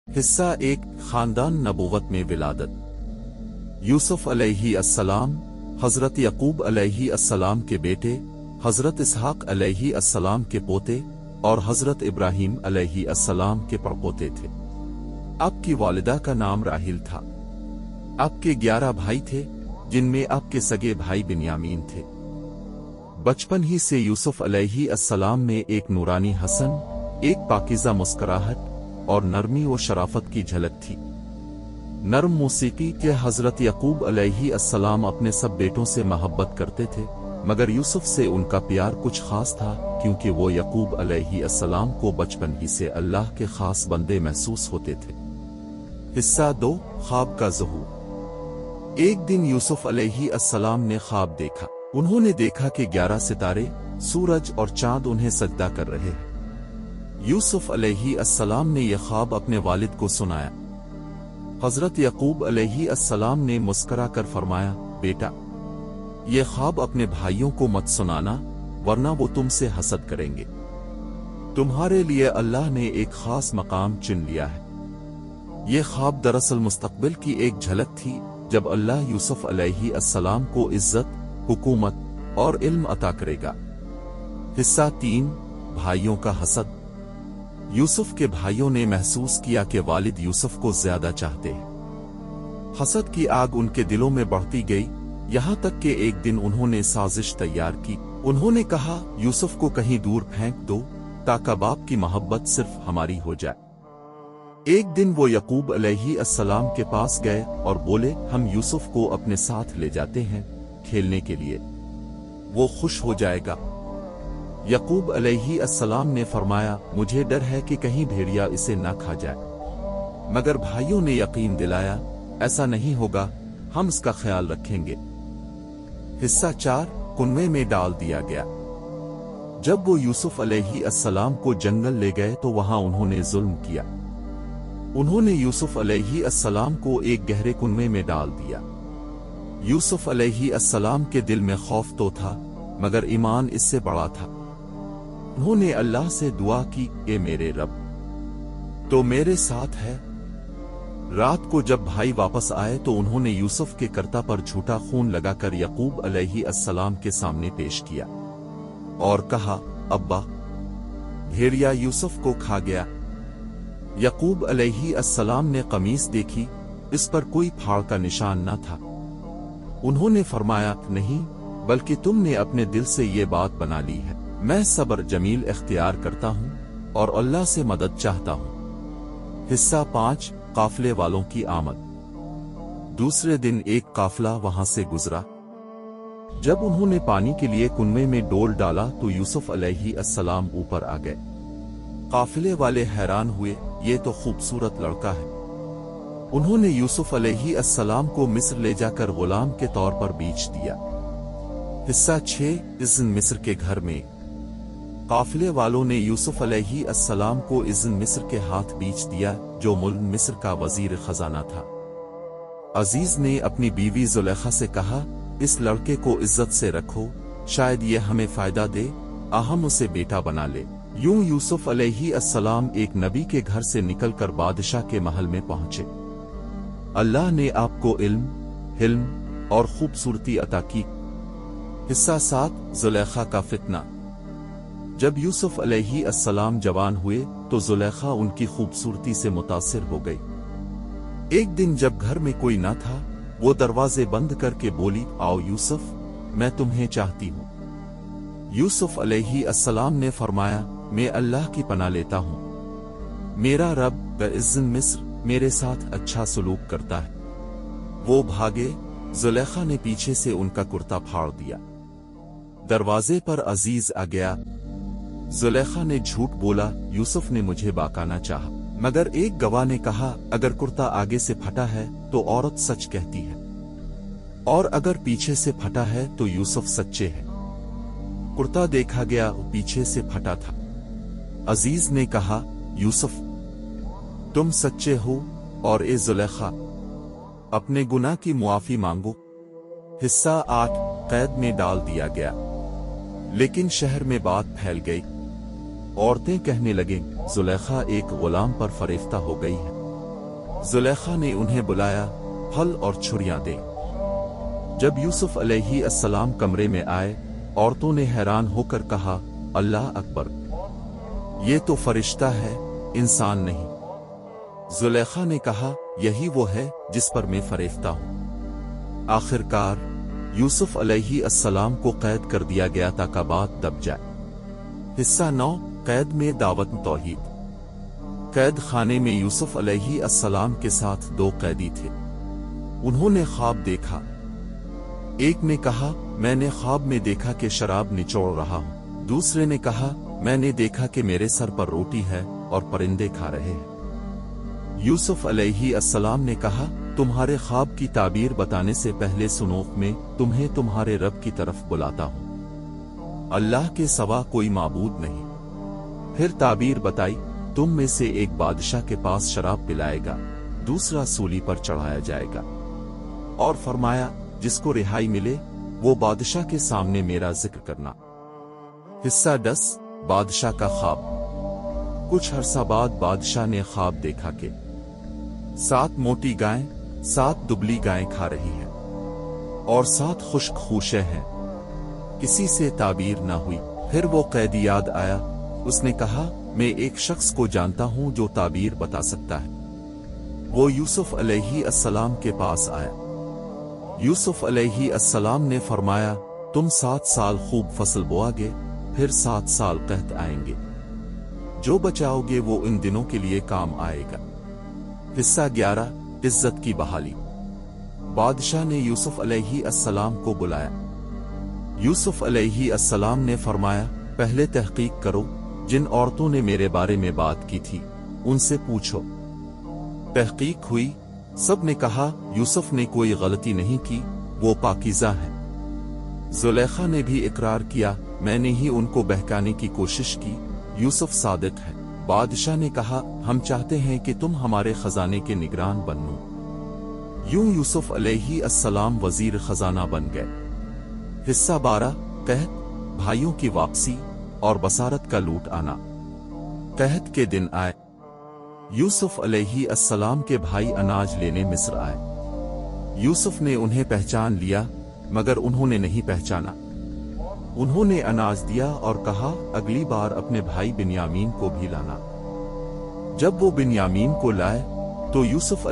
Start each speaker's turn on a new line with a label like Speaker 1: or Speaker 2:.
Speaker 1: हिस्सा एक खानदान नबूवत में विलादत। यूसुफ अलैहि अस्सलाम हजरत यकूब अलैहि अस्सलाम के बेटे, हजरत इसहाक अलैहि अस्सलाम के पोते और हजरत इब्राहीम अलैहि अस्सलाम के पड़पोते थे। आपकी वालिदा का नाम राहिल था। आपके 11 भाई थे, जिनमें आपके सगे भाई बिन्यामीन थे। बचपन ही से यूसुफ अलैहि अस्सलाम में एक नूरानी हसन, एक पाकीज़ा मुस्कुराहट और नरमी व शराफत की झलक थी। नरम मौसीकी के हजरत यकूब अलैहि अस्सलाम अपने सब बेटों से मोहब्बत करते थे, मगर यूसुफ से उनका प्यार कुछ खास था, क्योंकि वो यकूब अलैहि अस्सलाम को बचपन ही से अल्लाह के खास बंदे महसूस होते थे। हिस्सा 2 ख्वाब का ज़हूर। एक दिन यूसुफ अलैहि अस्सलाम ने ख्वाब देखा। उन्होंने देखा कि 11 सितारे, सूरज और चांद उन्हें सजदा कर रहे हैं। यूसुफ अलैहि अस्सलाम ने यह ख्वाब अपने वालिद को सुनाया। हजरत यकूब अलैहि अस्सलाम ने मुस्करा कर फरमाया, बेटा, ये ख्वाब अपने भाइयों को मत सुनाना, वरना वो तुमसे हसद करेंगे। तुम्हारे लिए अल्लाह ने एक खास मकाम चुन लिया है। ये ख्वाब दरअसल मुस्तकबिल की एक झलक थी, जब अल्लाह यूसुफ अलैहि अस्सलाम को इज्जत, हुकूमत और इल्म अता करेगा। हिस्सा 3 भाइयों का हसद। यूसुफ के भाइयों ने महसूस किया कि वालिद यूसुफ को ज्यादा चाहते हैं। हसद की आग उनके दिलों में बढ़ती गई, यहाँ तक कि एक दिन उन्होंने साजिश तैयार की। उन्होंने कहा, यूसुफ को कहीं दूर फेंक दो, ताकि बाप की मोहब्बत सिर्फ हमारी हो जाए। एक दिन वो यकूब अलैहि अस्सलाम के पास गए और बोले, हम यूसुफ को अपने साथ ले जाते हैं खेलने के लिए, वो खुश हो जाएगा। यकूब अलैहि अस्सलाम ने फरमाया, मुझे डर है कि कहीं भेड़िया इसे ना खा जाए। मगर भाइयों ने यकीन दिलाया, ऐसा नहीं होगा, हम इसका ख्याल रखेंगे। हिस्सा 4 कुनवे में डाल दिया गया। जब वो यूसुफ अलैहि अस्सलाम को जंगल ले गए तो वहां उन्होंने जुल्म किया। उन्होंने यूसुफ अलैहि अस्सलाम को एक गहरे कुनवे में डाल दिया। यूसुफ अलैहि अस्सलाम के दिल में खौफ तो था, मगर ईमान इससे बड़ा था। उन्होंने अल्लाह से दुआ की, ए मेरे रब, तो मेरे साथ है। रात को जब भाई वापस आए तो उन्होंने यूसुफ के कर्ता पर झूठा खून लगाकर यकूब अलैहि अस्सलाम के सामने पेश किया और कहा, अब्बा, भेड़िया यूसुफ को खा गया। यकूब अलैहि अस्सलाम ने कमीज देखी, इस पर कोई फाड़ का निशान न था। उन्होंने फरमाया, नहीं, बल्कि तुमने अपने दिल से ये बात बना ली है। मैं सब्र जमील इख्तियार करता हूँ और अल्लाह से मदद चाहता हूँ। हिस्सा 5 काफले वालों की आमद। दूसरे दिन एक काफला वहां से गुजरा। जब उन्होंने पानी के लिए कुनवे में डोल डाला तो यूसुफ अलैहि अस्सलाम ऊपर आ गए। काफिले वाले हैरान हुए, ये तो खूबसूरत लड़का है। उन्होंने यूसुफ अलैहि अस्सलाम को मिस्र ले जाकर गुलाम के तौर पर बेच दिया। हिस्सा 6 इज़्न मिस्र के घर में। काफिले वालों ने यूसुफ अलैहि अस्सलाम को इज़्न मिस्र के हाथ बेच दिया, जो मुल्क मिस्र का वजीर खजाना था। अजीज ने अपनी बीवी जुलेखा से कहा, इस लड़के को इज्जत से रखो, शायद ये हमें फायदा दे, हम उसे बेटा बना ले। यूं यूसुफ अलैहि अस्सलाम एक नबी के घर से निकलकर बादशाह के महल में पहुंचे। अल्लाह ने आपको इल्म, हिल्म और खूबसूरती अता की। हिस्सा 7 जुलेखा का फितना। जब यूसुफ अलैहि अस्सलाम जवान हुए तो जुलेखा उनकी खूबसूरती से मुतासिर हो गई। एक दिन जब घर में कोई न था, वो दरवाजे बंद करके बोली, आओ यूसुफ, मैं तुम्हें चाहती हूँ। यूसुफ अलैहि अस्सलाम ने फरमाया, मैं अल्लाह की पनाह लेता हूँ। मेरा रब ब-इज़्न मिस्र मेरे साथ अच्छा सलूक करता है। वो भागे। जुलेखा ने पीछे से उनका कुर्ता फाड़ दिया। दरवाजे पर अजीज आ गया। जुलेखा ने झूठ बोला, यूसुफ ने मुझे बहकाना चाहा, मगर एक गवाह ने कहा, अगर कुर्ता आगे से फटा है तो औरत सच कहती है, और अगर पीछे से फटा है तो यूसुफ सच्चे हैं। कुर्ता देखा गया, पीछे से फटा था। अजीज ने कहा, यूसुफ, तुम सच्चे हो, और ए जुलेखा, अपने गुनाह की मुआफी मांगो। हिस्सा 8 कैद में डाल दिया गया। लेकिन शहर में बात फैल गई। औरतें कहने लगीं, जुलेखा एक गुलाम पर फरेफ्ता हो गई है। जुलेखा ने उन्हें बुलाया, फल और छुरियां दे। जब यूसुफ अलैहि अस्सलाम कमरे में आए, औरतों ने हैरान होकर कहा, अल्लाह अकबर, ये तो फरिश्ता है, इंसान नहीं। जुलेखा ने कहा, यही वो है जिस पर मैं फरेफ्ता हूं। आखिरकार यूसुफ अलैहि अस्सलाम को कैद कर दिया गया ताकि बात दब जाए। हिस्सा 9, कैद में दावत तौहीद। कैद खाने में यूसुफ अलैहि अस्सलाम के साथ 2 कैदी थे। उन्होंने ख्वाब देखा। एक ने कहा, मैंने ख्वाब में देखा कि शराब निचोड़ रहा हूं। दूसरे ने कहा, मैंने देखा कि मेरे सर पर रोटी है और परिंदे खा रहे हैं। यूसुफ अलैहि अस्सलाम ने कहा, तुम्हारे ख्वाब की ताबीर बताने से पहले सुनो, मैं तुम्हें तुम्हारे रब की तरफ बुलाता हूं। अल्लाह के सिवा कोई माबूद नहीं। फिर ताबीर बताई, तुम में से एक बादशाह के पास शराब पिलाएगा, दूसरा सूली पर चढ़ाया जाएगा। और फरमाया, जिसको रिहाई मिले वो बादशाह के सामने मेरा जिक्र करना। हिस्सा 10, बादशाह का ख्वाब। कुछ अरसा बाद बादशाह ने ख्वाब देखा कि 7 मोटी गायें 7 दुबली गायें खा रही हैं और 7 खुश्क खूशे हैं। किसी से ताबीर न हुई। फिर वो कैदी याद आया। उसने कहा, मैं एक शख्स को जानता हूं जो ताबीर बता सकता है। वो यूसुफ अलैहि अस्सलाम के पास आया। यूसुफ अलैहि अस्सलाम ने फरमाया, तुम 7 साल खूब फसल बोआगे, फिर 7 साल कहत आएंगे। जो बचाओगे वो इन दिनों के लिए काम आएगा। हिस्सा 11, इज्जत की बहाली। बादशाह ने यूसुफ अलैहि अस्सलाम को बुलाया। यूसुफ अलैहि अस्सलाम ने फरमाया, पहले तहकीक करो, जिन औरतों ने मेरे बारे में बात की थी उनसे पूछो। तहकीक हुई। सब ने कहा, यूसुफ ने कोई गलती नहीं की, वो पाकीज़ा हैं। जुलेखा ने भी इकरार किया, मैंने ही उनको बहकाने की कोशिश की, यूसुफ सादिक है। बादशाह ने कहा, हम चाहते हैं कि तुम हमारे खजाने के निगरान बनो। यूं यूसुफ अलैहि अस्सलाम वजीर खजाना बन गए। हिस्सा 12, कहत, भाइयों की वापसी और बसारत का लूट आना। कहत के दिन आए। यूसुफ अलैहि अस्सलाम के भाई अनाज लेने मिस्र आए। यूसुफ ने उन्हें पहचान लिया, मगर उन्होंने नहीं पहचाना। उन्होंने अनाज दिया और कहा, अगली बार अपने भाई बिन्यामीन को भी लाना। जब वो बिन्यामीन को लाए तो यूसुफ